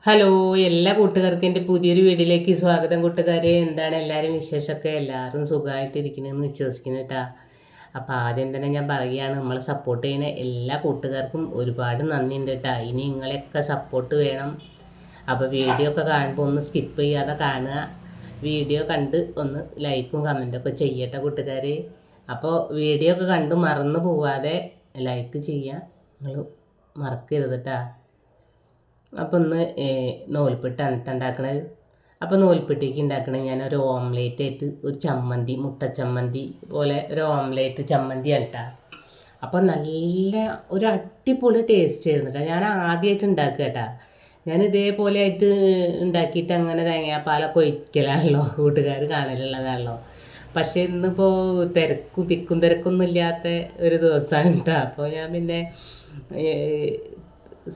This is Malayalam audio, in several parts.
ഹലോ, എല്ലാ കൂട്ടുകാർക്കും എൻ്റെ പുതിയൊരു വീഡിയോയിലേക്ക് സ്വാഗതം. കൂട്ടുകാരെ, എന്താണ് എല്ലാവരും വിശേഷമൊക്കെ? എല്ലാവരും സുഖമായിട്ടിരിക്കണമെന്ന് വിശ്വസിക്കുന്നു കേട്ടാ. അപ്പോൾ ആദ്യം തന്നെ ഞാൻ പറയുകയാണ്, നമ്മളെ സപ്പോർട്ട് ചെയ്യുന്ന എല്ലാ കൂട്ടുകാർക്കും ഒരുപാട് നന്ദിയുണ്ട് കേട്ടാ. ഇനി നിങ്ങളെയൊക്കെ സപ്പോർട്ട് വേണം. അപ്പോൾ വീഡിയോ ഒക്കെ കാണുമ്പോൾ ഒന്ന് സ്കിപ്പ് ചെയ്യാതെ കാണുക. വീഡിയോ കണ്ട് ഒന്ന് ലൈക്കും കമൻറ്റൊക്കെ ചെയ്യട്ടെ കൂട്ടുകാർ. അപ്പോൾ വീഡിയോ ഒക്കെ കണ്ട് മറന്നു പോവാതെ ലൈക്ക് ചെയ്യുക, നിങ്ങൾ മറക്കരുത് കേട്ടാ. അപ്പോൾ ഒന്ന് നൂൽപുട്ടാണ് ഉണ്ടാക്കണത്. അപ്പോൾ നൂൽപുട്ടേക്ക് ഉണ്ടാക്കണത് ഞാനൊരു ഓംലേറ്റ് ആയിട്ട് ഒരു ചമ്മന്തി, മുട്ട ചമ്മന്തി പോലെ ഒരു ഓംലേറ്റ് ചമ്മന്തിയാണ് കേട്ടോ. അപ്പോൾ നല്ല ഒരു അടിപൊളി ടേസ്റ്റ് ആയിരുന്നു കേട്ടോ. ഞാൻ ആദ്യമായിട്ട് ഉണ്ടാക്കുക കേട്ടോ. ഞാൻ ഇതേപോലെ ആയിട്ട് ഉണ്ടാക്കിയിട്ട് അങ്ങനെ തേങ്ങാപ്പാലൊക്കെ ഒഴിക്കലാണല്ലോ, കൂട്ടുകാർ കാണലുള്ളതാണല്ലോ. പക്ഷേ ഇന്നിപ്പോൾ തിക്കും തിരക്കൊന്നും ഇല്ലാത്ത ഒരു ദിവസമാണ് കേട്ടോ. അപ്പോൾ ഞാൻ പിന്നെ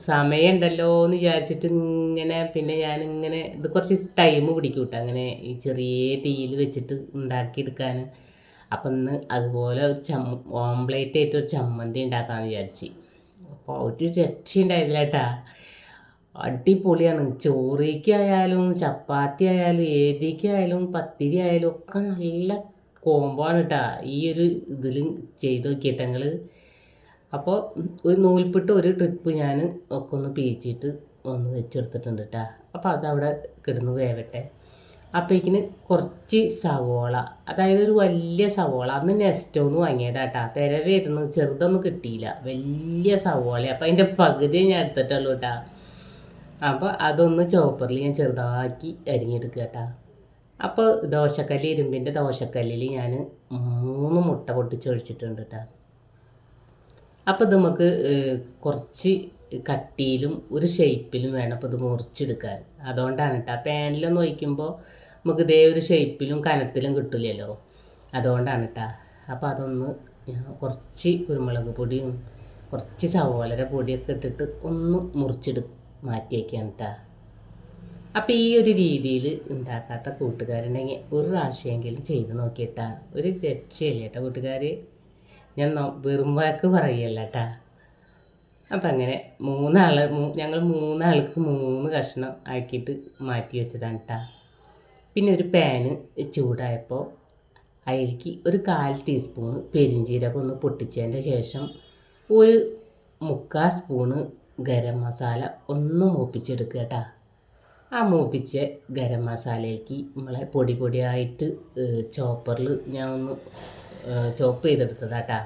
സമയമുണ്ടല്ലോ എന്ന് വിചാരിച്ചിട്ട് ഇങ്ങനെ പിന്നെ ഞാനിങ്ങനെ ഇത് കുറച്ച് ടൈം പിടിക്കും കേട്ടോ, അങ്ങനെ ഈ ചെറിയ തീയിൽ വെച്ചിട്ട് ഉണ്ടാക്കിയെടുക്കാൻ. അപ്പം ഇന്ന് അതുപോലെ ഒരു ഓംപ്ലേറ്റ് ആയിട്ട് ഒരു ചമ്മന്തി ഉണ്ടാക്കാമെന്ന് വിചാരിച്ച്. അപ്പോൾ ഒരു രക്ഷയുണ്ടായില്ല കേട്ടാ. അടിപൊളിയാണ്. ചോറിക്കായാലും ചപ്പാത്തി ആയാലും ഏതിക്കായാലും പത്തിരി ആയാലും ഒക്കെ നല്ല കോംബോ ആണ് കേട്ടോ. ഈ ഒരു ഇതിൽ ചെയ്ത് നോക്കിയിട്ട് അപ്പോൾ ഒരു നൂൽപുട്ട് ഒരു ട്രിപ്പ് ഞാൻ ഒക്കെ ഒന്ന് പീച്ചിട്ട് ഒന്ന് വെച്ചെടുത്തിട്ടുണ്ട് കേട്ടോ. അപ്പോൾ അതവിടെ കിടന്ന് വേവട്ടെ. അപ്പോഴേക്കിന് കുറച്ച് സവോള, അതായത് ഒരു വലിയ സവോള, അന്ന് നെസ്റ്റോന്ന് വാങ്ങിയതാട്ടാ. തിരവായിരുന്നു, ചെറുതൊന്നും കിട്ടിയില്ല, വലിയ സവോള. അപ്പോൾ അതിൻ്റെ പകുതി ഞാൻ എടുത്തിട്ടുള്ളൂ കേട്ടോ. അപ്പോൾ അതൊന്ന് ചോപ്പറിൽ ഞാൻ ചെറുതാക്കി അരിഞ്ഞെടുക്കുക കേട്ടോ. അപ്പോൾ ദോശക്കല്ല്, ഇരുമ്പിൻ്റെ ദോശക്കല്ലിൽ ഞാൻ 3 മുട്ട പൊട്ടിച്ചൊഴിച്ചിട്ടുണ്ട് കേട്ടോ. അപ്പോൾ ഇത് നമുക്ക് കുറച്ച് കട്ടിയിലും ഒരു ഷേപ്പിലും വേണം അപ്പോൾ ഇത് മുറിച്ചെടുക്കാൻ. അതുകൊണ്ടാണ് കേട്ടോ. പാനിലൊന്നും ഒഴിക്കുമ്പോൾ നമുക്ക് ഇതേ ഒരു ഷേപ്പിലും കനത്തിലും കിട്ടില്ലല്ലോ, അതുകൊണ്ടാണ് കേട്ടോ. അപ്പോൾ അതൊന്ന് കുറച്ച് കുരുമുളക് പൊടിയും കുറച്ച് സവോളയുടെ പൊടിയൊക്കെ ഇട്ടിട്ട് ഒന്ന് മാറ്റി വയ്ക്കുകയാണ് കേട്ടോ. അപ്പോൾ ഈ ഒരു രീതിയിൽ ഉണ്ടാക്കാത്ത കൂട്ടുകാരുണ്ടെങ്കിൽ ഒരു പ്രാവശ്യമെങ്കിലും ചെയ്ത് നോക്കിയിട്ടാ. ഒരു രക്ഷയില്ല കേട്ടോ കൂട്ടുകാർ. ഞാൻ വെറും വാക്ക് പറയല്ല കേട്ടാ. അപ്പം അങ്ങനെ ഞങ്ങൾ 3 ആൾക്ക് 3 കഷ്ണം ആക്കിയിട്ട് മാറ്റി വെച്ചതാണ് കേട്ടാ. പിന്നെ ഒരു പാന് ചൂടായപ്പോൾ അതിലേക്ക് ഒരു 1/4 ടീസ്പൂണ് പെരിഞ്ചീരകം ഒന്ന് പൊട്ടിച്ചതിൻ്റെ ശേഷം ഒരു 3/4 സ്പൂണ് ഗരം മസാല ഒന്ന് മൂപ്പിച്ചെടുക്കുക കേട്ടാ. ആ മൂപ്പിച്ച ഗരം മസാലയിലേക്ക് നമ്മളെ പൊടിയായിട്ട് ചോപ്പറിൽ ഞാൻ ഒന്ന് ചോപ്പ് ചെയ്തെടുത്തതാട്ടാ.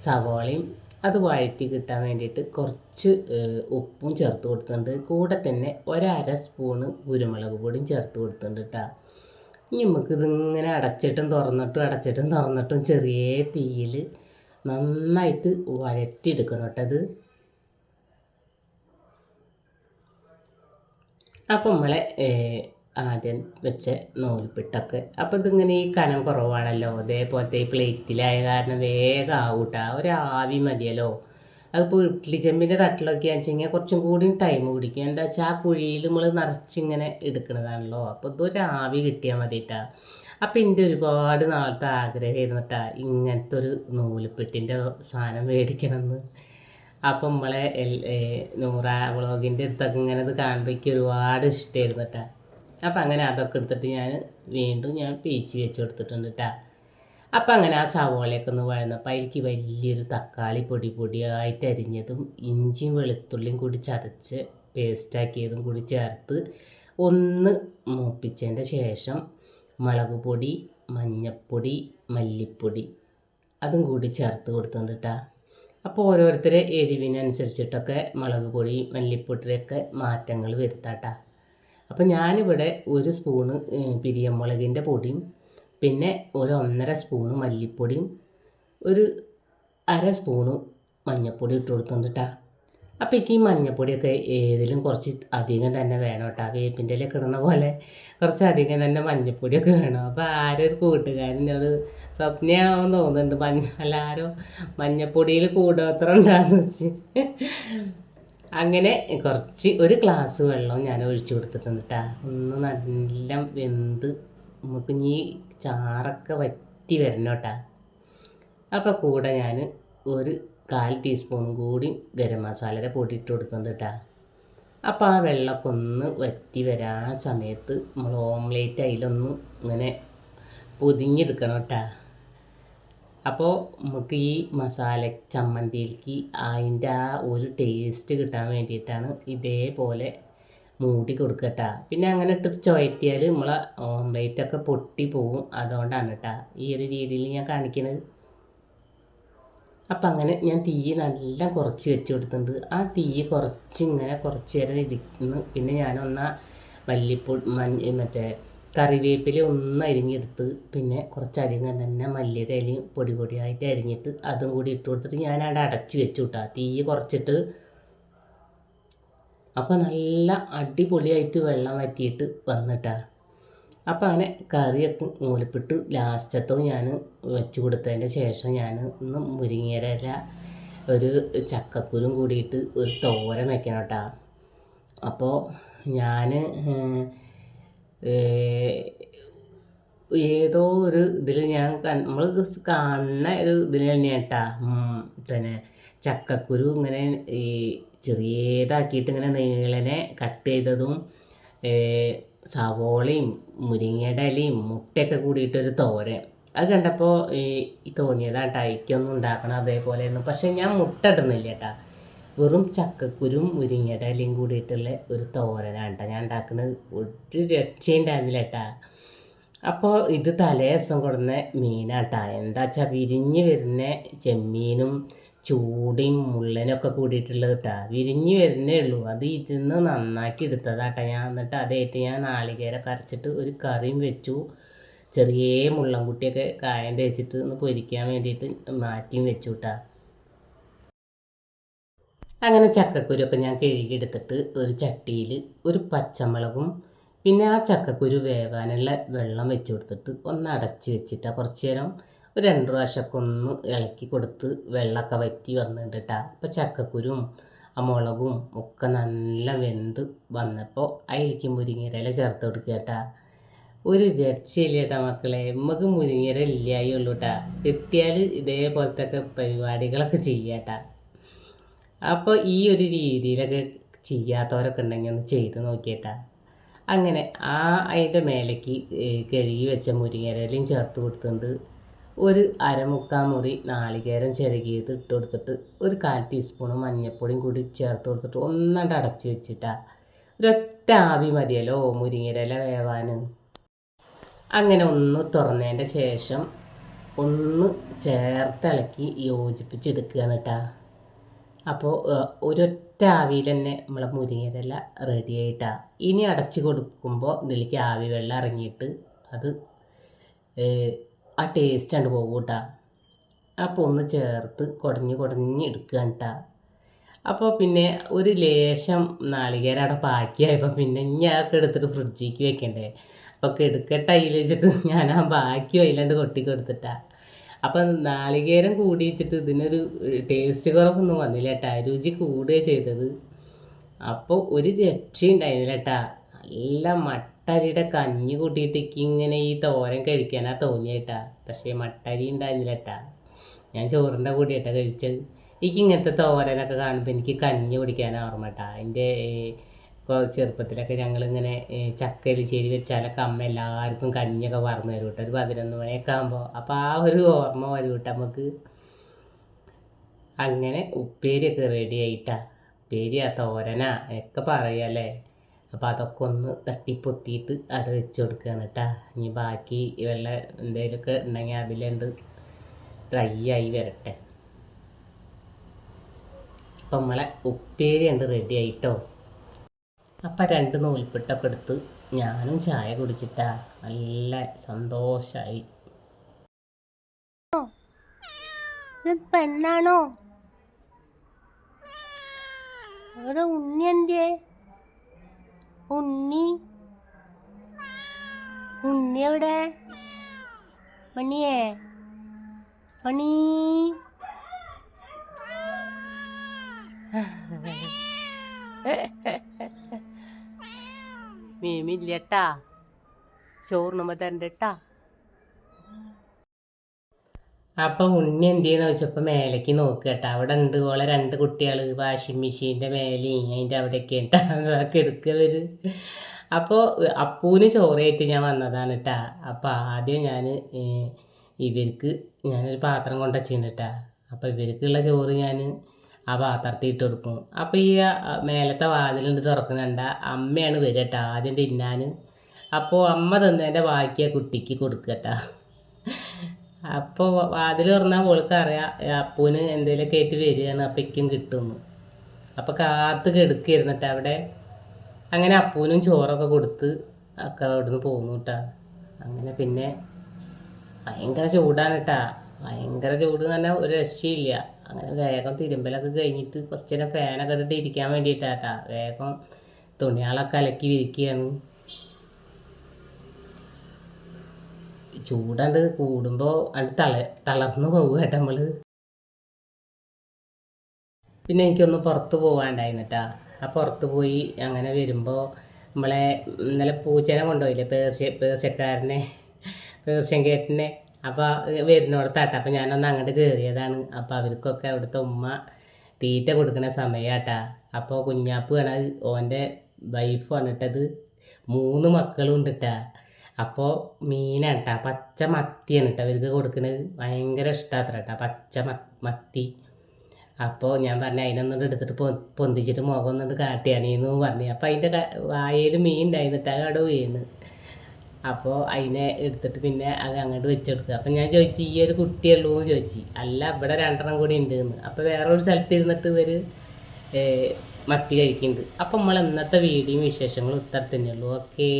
സവോളയും അത് വഴറ്റി കിട്ടാൻ വേണ്ടിയിട്ട് കുറച്ച് ഉപ്പും ചേർത്ത് കൊടുത്തിട്ടുണ്ട്. കൂടെ തന്നെ 1/2 സ്പൂണ് കുരുമുളക് പൊടിയും ചേർത്ത് കൊടുത്തിട്ടുണ്ട് കേട്ടോ. ഇനി നമുക്കിതിങ്ങനെ അടച്ചിട്ടും തുറന്നിട്ടും ചെറിയ തീയിൽ നന്നായിട്ട് വഴറ്റിയെടുക്കണം കേട്ടോ അത്. അപ്പം നമ്മളെ ആദ്യം വെച്ച നൂൽപ്പിട്ടൊക്കെ അപ്പോൾ ഇതിങ്ങനെ ഈ കനം കുറവാണല്ലോ, അതേപോലത്തെ ഈ പ്ലേറ്റിലായ കാരണം വേഗം ആവൂട്ടാ. ഒരാവി മതിയല്ലോ. അതിപ്പോൾ ഇഡ്ഡലി ചെമ്പിൻ്റെ തട്ടിലൊക്കെ വെച്ചെങ്കിൽ കുറച്ചും കൂടി ടൈം പിടിക്കും. എന്താ വെച്ചാൽ ആ കുഴിയിൽ നമ്മൾ നിറച്ചിങ്ങനെ എടുക്കുന്നതാണല്ലോ. അപ്പോൾ ഇതൊരാവി കിട്ടിയാൽ മതിട്ടാ. അപ്പോൾ എൻ്റെ ഒരുപാട് നാളത്തെ ആഗ്രഹമായിരുന്നു കേട്ടാ ഇങ്ങനത്തെ ഒരു നൂൽപ്പിട്ടിൻ്റെ സാധനം മേടിക്കണമെന്ന്. അപ്പം നമ്മളെ നൂറ വ്ളോഗിൻ്റെ അടുത്തൊക്കെ ഇങ്ങനെ ഇത് കാണുമ്പോഴേക്ക് ഒരുപാട് ഇഷ്ടമായിരുന്നു കേട്ടോ. അപ്പം അങ്ങനെ അതൊക്കെ എടുത്തിട്ട് ഞാൻ പീച്ച് വെച്ച് കൊടുത്തിട്ടുണ്ട് കേട്ടോ. അപ്പം അങ്ങനെ ആ സവോളയൊക്കെ ഒന്ന് വഴന്നപ്പോൾ അതിലേക്ക് വലിയൊരു തക്കാളി പൊടിയായിട്ട് അരിഞ്ഞതും ഇഞ്ചിയും വെളുത്തുള്ളിയും കൂടി ചതച്ച് പേസ്റ്റാക്കിയതും കൂടി ചേർത്ത് ഒന്ന് മൂപ്പിച്ചതിൻ്റെ ശേഷം മുളക് പൊടി, മഞ്ഞൾപ്പൊടി, മല്ലിപ്പൊടി അതും കൂടി ചേർത്ത് കൊടുത്തിട്ടുണ്ട് കേട്ടോ. അപ്പോൾ ഓരോരുത്തരെ എരിവിനനുസരിച്ചിട്ടൊക്കെ മുളക് പൊടി, മല്ലിപ്പൊടിയൊക്കെ മാറ്റങ്ങൾ വരുത്താട്ടോ. അപ്പോൾ ഞാനിവിടെ 1 സ്പൂണ് പിരിയമുളകിൻ്റെ പൊടിയും പിന്നെ 1.5 സ്പൂണ് മല്ലിപ്പൊടിയും 1/2 സ്പൂണ് മഞ്ഞൾപ്പൊടി ഇട്ട് കൊടുക്കുന്നുണ്ട് കേട്ടോ. അപ്പോൾ എനിക്ക് ഈ മഞ്ഞൾപ്പൊടിയൊക്കെ ഏതിലും കുറച്ച് അധികം തന്നെ വേണം കേട്ടോ. വേപ്പിൻ്റെ ഇലയൊക്കെ ഇടുന്ന പോലെ കുറച്ച് അധികം തന്നെ മഞ്ഞൾപ്പൊടിയൊക്കെ വേണം. അപ്പോൾ ഒരു കൂട്ടുകാരനോട് സ്വപ്നയാണോ എന്ന് തോന്നുന്നുണ്ട്, എല്ലാവരും മഞ്ഞൾപ്പൊടിയിൽ കൂടോത്രം ഉണ്ടാകുന്ന വെച്ച് അങ്ങനെ കുറച്ച് 1 ഗ്ലാസ് വെള്ളം ഞാൻ ഒഴിച്ചു കൊടുത്തിട്ടുണ്ട് കേട്ടോ. ഒന്ന് നല്ല വെന്ത് നമുക്ക് ഇനി ചാറൊക്കെ വറ്റി വരണം കേട്ടോ. അപ്പോൾ കൂടെ ഞാൻ 1/4 ടീസ്പൂൺ കൂടി ഗരം മസാലയുടെ പൊടി ഇട്ട് കൊടുക്കുന്നുണ്ട് കേട്ടോ. അപ്പോൾ ആ വെള്ളമൊക്കെ ഒന്ന് വറ്റി വരാൻ സമയത്ത് നമ്മൾ ഓംലേറ്റ് അതിലൊന്ന് ഇങ്ങനെ പൊതിഞ്ഞെടുക്കണം കേട്ടോ. അപ്പോൾ നമുക്ക് ഈ മസാല ചമ്മന്തിയിലേക്ക് അതിൻ്റെ ആ ഒരു ടേസ്റ്റ് കിട്ടാൻ വേണ്ടിയിട്ടാണ് ഇതേപോലെ മൂടി കൊടുക്കട്ടാ. പിന്നെ അങ്ങനെ ഇട്ട് ചുഴറ്റിയാൽ നമ്മളെ ഓംലേറ്റൊക്കെ പൊട്ടി പോവും. അതുകൊണ്ടാണ് കേട്ടോ ഈ ഒരു രീതിയിൽ ഞാൻ കാണിക്കുന്നത്. അപ്പം അങ്ങനെ ഞാൻ തീ നല്ല കുറച്ച് വെച്ച് കൊടുത്തിട്ടുണ്ട്. ആ തീ ഇങ്ങനെ കുറച്ച് നേരം ഇരിക്കുന്നു. പിന്നെ ഞാനൊന്നാ മറ്റേ കറിവേപ്പില ഒന്ന് അരിഞ്ഞെടുത്ത്, പിന്നെ കുറച്ചധികം തന്നെ മല്ലിയുടെ ഇലയും പൊടി പൊടിയായിട്ട് അരിഞ്ഞിട്ട് അതും കൂടി ഇട്ട് കൊടുത്തിട്ട് ഞാനവിടെ അടച്ച് വെച്ചു കിട്ടാം, തീ കുറച്ചിട്ട്. അപ്പോൾ നല്ല അടിപൊളിയായിട്ട് വെള്ളം വറ്റിയിട്ട് വന്നിട്ടാ. അപ്പം അങ്ങനെ കറിയൊക്കെ മൂലപ്പിട്ട് ലാസ്റ്റത്തോ ഞാൻ വെച്ച് കൊടുത്തതിൻ്റെ ശേഷം ഞാൻ ഒന്ന് മുരിങ്ങയില ഒരു ചക്കക്കുരും കൂടിയിട്ട് ഒരു തോരൻ വെക്കണം കേട്ടോ. അപ്പോൾ ഞാൻ ഏതോ ഒരു ഇതിൽ ഞാൻ നമ്മൾ കാണുന്ന ഒരു ഇതിൽ തന്നെയാണ് കേട്ടോ. പിന്നെ ചക്കക്കുരു ഇങ്ങനെ ഈ ചെറിയതാക്കിയിട്ട് ഇങ്ങനെ നീളനെ കട്ട് ചെയ്തതും സവോളയും മുരിങ്ങയുടെ ഇലയും മുട്ടയൊക്കെ കൂടിയിട്ടൊരു തോരൻ. അത് കണ്ടപ്പോൾ ഈ തോന്നിയതാണ് കേട്ടോ എനിക്കൊന്നും ഉണ്ടാക്കണം അതേപോലെയൊന്നും. പക്ഷേ ഞാൻ മുട്ട ഇടുന്നില്ല കേട്ടോ, വെറും ചക്കക്കുരും മുരിങ്ങയുടെ ഇലയും കൂടിയിട്ടുള്ള ഒരു തോരനാണ് കേട്ടോ ഞാൻ ഉണ്ടാക്കുന്നത്. ഒരു രക്ഷയുണ്ടായിരുന്നില്ല കേട്ടോ. അപ്പോൾ ഇത് തലേ ദിവസം കൊടുന്ന മീനാട്ടാ. എന്താ വെച്ചാൽ വിരിഞ്ഞ് വരുന്ന ചെമ്മീനും ചൂടിയും മുള്ളനൊക്കെ കൂടിയിട്ടുള്ളത് കേട്ടാ. വിരിഞ്ഞ് വരുന്നേ ഉള്ളൂ, അത് ഇരുന്ന് നന്നാക്കി എടുത്തതാട്ടാ ഞാൻ. എന്നിട്ട് അതേറ്റ് ഞാൻ നാളികേരമൊക്കെ അരച്ചിട്ട് ഒരു കറിയും വെച്ചു. ചെറിയ മുള്ളൻകുട്ടിയൊക്കെ കായം തേച്ചിട്ട് ഒന്ന് പൊരിക്കാൻ വേണ്ടിയിട്ട് മാറ്റിയും വെച്ചു കേട്ടാ. അങ്ങനെ ചക്കക്കുരുവൊക്കെ ഞാൻ കഴുകിയെടുത്തിട്ട് ഒരു ചട്ടിയിൽ ഒരു പച്ചമുളകും പിന്നെ ആ ചക്കക്കുരു വേവാനുള്ള വെള്ളം വെച്ച് കൊടുത്തിട്ട് ഒന്ന് അടച്ച് വെച്ചിട്ടാ കുറച്ച് നേരം ഒരു 2 പ്രാവശ്യമൊക്കെ ഒന്ന് ഇളക്കി കൊടുത്ത് വെള്ളമൊക്കെ വറ്റി വന്നിട്ട് കേട്ടോ. അപ്പോൾ ചക്കക്കുരും ആ മുളകും ഒക്കെ നല്ല വെന്ത് വന്നപ്പോൾ അതിലേക്ക് മുരിങ്ങയില ചേർത്ത് കൊടുക്കുക കേട്ടാ. ഒരു രക്ഷയില്ല കേട്ടോ മക്കളെ, നമുക്ക് മുരിങ്ങയില ഇല്ലായേ ഉള്ളൂ കേട്ടാ. കിട്ടിയാൽ ഇതേപോലത്തെ ഒക്കെ പരിപാടികളൊക്കെ ചെയ്യാട്ടാ. അപ്പോൾ ഈ ഒരു രീതിയിലൊക്കെ ചെയ്യാത്തവരൊക്കെ ഉണ്ടെങ്കിൽ ഒന്ന് ചെയ്ത് നോക്കിയേട്ടാ. അങ്ങനെ അതിൻ്റെ മേലേക്ക് കഴുകി വെച്ച മുരിങ്ങയിലയും ചേർത്ത് കൊടുത്തിട്ടുണ്ട്. ഒരു അരമുക്കാൽ മുറി നാളികേരം ചിരകിയത് ഇട്ട് കൊടുത്തിട്ട് ഒരു 1/4 ടീസ്പൂൺ മഞ്ഞൾപ്പൊടിയും കൂടി ചേർത്ത് കൊടുത്തിട്ട് ഒന്നണ്ട് അടച്ച് വെച്ചിട്ടാ. ഒരൊറ്റ ആവി മതിയല്ലോ മുരിങ്ങയില വേവാൻ. അങ്ങനെ ഒന്ന് തുറന്നതിൻ്റെ ശേഷം ഒന്ന് ചേർത്തിളക്കി യോജിപ്പിച്ചെടുക്കുകയാണ് കേട്ടോ. അപ്പോൾ ഒരൊറ്റ ആവിയിൽ തന്നെ നമ്മളെ മുരിങ്ങയില റെഡി ആയിട്ടാണ്. ഇനി അടച്ച് കൊടുക്കുമ്പോൾ ഇതിലേക്ക് ആവി വെള്ളം ഇറങ്ങിയിട്ട് അത് ആ ടേസ്റ്റ് കണ്ട് പോകും കേട്ടോ. അപ്പോൾ ഒന്ന് ചേർത്ത് കുടഞ്ഞ് എടുക്കുകയാണ് കേട്ടോ. അപ്പോൾ പിന്നെ ഒരു ലേശം നാളികേരം അവിടെ ബാക്കിയായപ്പോൾ പിന്നെ ഞാനൊക്കെ എടുത്തിട്ട് ഫ്രിഡ്ജിലേക്ക് വെക്കണ്ടേ. അപ്പോൾ എടുക്കട്ടെ അതിൽ വെച്ചിട്ട് ഞാൻ ആ ബാക്കി അതിലാണ്ട് കൊട്ടി കൊടുത്തിട്ടാണ്. അപ്പം നാളികേരം കൂടി വെച്ചിട്ട് ഇതിനൊരു ടേസ്റ്റ് കുറവൊന്നും വന്നില്ല കേട്ടാ, രുചി കൂടുകയാണ് ചെയ്തത്. അപ്പോൾ ഒരു രക്ഷയുണ്ടായിരുന്നില്ല കേട്ടാ. നല്ല മട്ടരിയുടെ കഞ്ഞി കൂട്ടിയിട്ട് ഇങ്ങനെ ഈ തോരൻ കഴിക്കാനാ തോന്നിയേട്ടാ. പക്ഷേ മട്ടരി ഉണ്ടായിരുന്നില്ല കേട്ടാ, ഞാൻ ചോറിൻ്റെ കൂടിയിട്ടാണ് കഴിച്ചത്. എനിക്ക് ഇങ്ങനത്തെ തോരനൊക്കെ കാണുമ്പോൾ എനിക്ക് കഞ്ഞി കുടിക്കാനാണ് ഓർമ്മ കേട്ടാ. എൻ്റെ ചെറുപ്പത്തിലൊക്കെ ഞങ്ങളിങ്ങനെ ചക്ക എലിശ്ശേരി വെച്ചാലൊക്കെ അമ്മ എല്ലാവർക്കും കഞ്ഞിയൊക്കെ പറഞ്ഞു തരും കേട്ടോ, ഒരു 11 മണിയൊക്കെ ആകുമ്പോൾ. അപ്പോൾ ആ ഒരു ഓർമ്മ വരും കേട്ടോ നമുക്ക്. അങ്ങനെ ഉപ്പേരിയൊക്കെ റെഡി ആയിട്ടാ. ഉപ്പേരിയാ തോരനാ ഒക്കെ പറയാല്ലേ. അപ്പോൾ അതൊക്കെ ഒന്ന് തട്ടിപ്പൊത്തിയിട്ട് അവിടെ വെച്ച് കൊടുക്കുകയാണ് കേട്ടോ. ഇനി ബാക്കി വെള്ളം എന്തെങ്കിലുമൊക്കെ ഉണ്ടെങ്കിൽ അതിലുണ്ട് ഡ്രൈ ആയി വരട്ടെ. അപ്പം നമ്മളെ ഉപ്പേരി ഉണ്ട് റെഡി ആയിട്ടോ. അപ്പം 2 നൂൽപ്പിട്ടൊക്കെ എടുത്ത് ഞാനും ചായ കുടിച്ചിട്ടാ നല്ല സന്തോഷമായി. പെണ്ണാണോ? അവിടെ ഉണ്ണി എന്തേ? ഉണ്ണി എവിടെ? മണിയേ മണി മീമില്ലട്ടാ, ചോറിനുമ്പോൾ തരണ്ടട്ടാ. അപ്പോൾ ഉണ്ണി എന്ത് ചെയ്യുന്ന ചോദിച്ചപ്പോൾ മേലേക്ക് നോക്കുക കേട്ടോ. അവിടെ ഉണ്ട് ഓളെ 2 കുട്ടികൾ വാഷിംഗ് മെഷീൻ്റെ മേലെയും അതിൻ്റെ അവിടെയൊക്കെ കേട്ടോ എടുക്കവർ. അപ്പോൾ അപ്പൂന് ചോറായിട്ട് ഞാൻ വന്നതാണ് കേട്ടോ. അപ്പോൾ ആദ്യം ഞാൻ ഇവർക്ക് ഞാനൊരു പാത്രം കൊണ്ടുവച്ചിട്ടുണ്ട് കേട്ടോ. അപ്പോൾ ഇവർക്കുള്ള ചോറ് ഞാൻ ആ പാത്രത്തിൽ ഇട്ട് കൊടുക്കും. അപ്പോൾ ഈ മേലത്തെ വാതിലുണ്ട് തുറക്കുന്നുണ്ട അമ്മയാണ് വരിക കേട്ടോ ആദ്യം തിന്നാൻ. അപ്പോൾ അമ്മ തിന്നതിൻ്റെ ബാക്കിയാ കുട്ടിക്ക് കൊടുക്കുക കേട്ടോ. അപ്പോൾ വാതിൽ തുറന്നാൽ ഓൾക്ക് അറിയാം അപ്പൂന് എന്തെങ്കിലുമൊക്കെ ആയിട്ട് വരികയാണ് അപ്പം ഇക്കും കിട്ടുമെന്ന്. അപ്പോൾ കാത്ത് കെടുക്കിരുന്നിട്ട് അവിടെ അങ്ങനെ അപ്പൂനും ചോറൊക്കെ കൊടുത്ത് ഒക്കെ അവിടുന്ന് പോന്നു കേട്ടാ. അങ്ങനെ പിന്നെ ഭയങ്കര ചൂടാണ് കേട്ടാ. ഭയങ്കര ചൂട് എന്ന് പറഞ്ഞാൽ ഒരു രക്ഷയില്ല. അങ്ങനെ വേഗം തിരുമ്പലൊക്കെ കഴിഞ്ഞിട്ട് കുറച്ച് നേരം ഫാനൊക്കെ ഇട്ടിട്ട് ഇരിക്കാൻ വേണ്ടിയിട്ടാട്ടാ വേഗം തുണികളൊക്കെ അലക്കി വിരിക്കുകയാണ്. ചൂടണ്ട് കൂടുമ്പോൾ അത് തളർന്നു പോകുക കേട്ടോ നമ്മൾ. പിന്നെ എനിക്കൊന്ന് പുറത്ത് പോകാണ്ടായിരുന്നു കേട്ടോ. ആ പുറത്ത് പോയി അങ്ങനെ വരുമ്പോൾ നമ്മളെ ഇന്നലെ പൂച്ചേനെ കൊണ്ടുപോയില്ലേ പേർഷ്യൻ കേറ്റിനെ. അപ്പോൾ വരുന്നിടത്താട്ടോ. അപ്പോൾ ഞാനൊന്ന് അങ്ങോട്ട് കയറിയതാണ്. അപ്പോൾ അവർക്കൊക്കെ അവിടുത്തെ ഉമ്മ തീറ്റ കൊടുക്കുന്ന സമയമാട്ടാ. അപ്പോൾ കുഞ്ഞാപ്പ് വേണത് ഓൻ്റെ വൈഫ് വന്നിട്ടത് 3 മക്കളും ഉണ്ട് കേട്ടാ. അപ്പോൾ മീനാണ് കേട്ടോ, പച്ച മത്തിയാണ് കേട്ടോ അവർക്ക് കൊടുക്കുന്നത്. ഭയങ്കര ഇഷ്ടമാത്ര കേട്ടോ പച്ച മത്തി. അപ്പോൾ ഞാൻ പറഞ്ഞു അതിനൊന്നും എടുത്തിട്ട് പൊന്തിച്ചിട്ട് മുഖം ഒന്നുകൊണ്ട് കാട്ടിയാണീന്ന് പറഞ്ഞു. അപ്പോൾ അതിൻ്റെ വായയിൽ മീൻ ഉണ്ടായിരുന്നിട്ട് അത് അവിടെ വീണ്. അപ്പോൾ അതിനെ എടുത്തിട്ട് പിന്നെ അത് അങ്ങോട്ട് വെച്ചെടുക്കുക. അപ്പം ഞാൻ ചോദിച്ചു ഈ ഒരു കുട്ടിയുള്ളൂ എന്ന് ചോദിച്ചു. അല്ല ഇവിടെ 2 കൂടി ഉണ്ട് എന്ന്. അപ്പോൾ വേറൊരു സ്ഥലത്ത് ഇരുന്നിട്ട് ഇവർ മത്തി കഴിക്കുന്നുണ്ട്. അപ്പം നമ്മൾ ഇന്നത്തെ വീഡിയോയും വിശേഷങ്ങളും ഇത്ര തന്നെയുള്ളൂ. ഓക്കേ.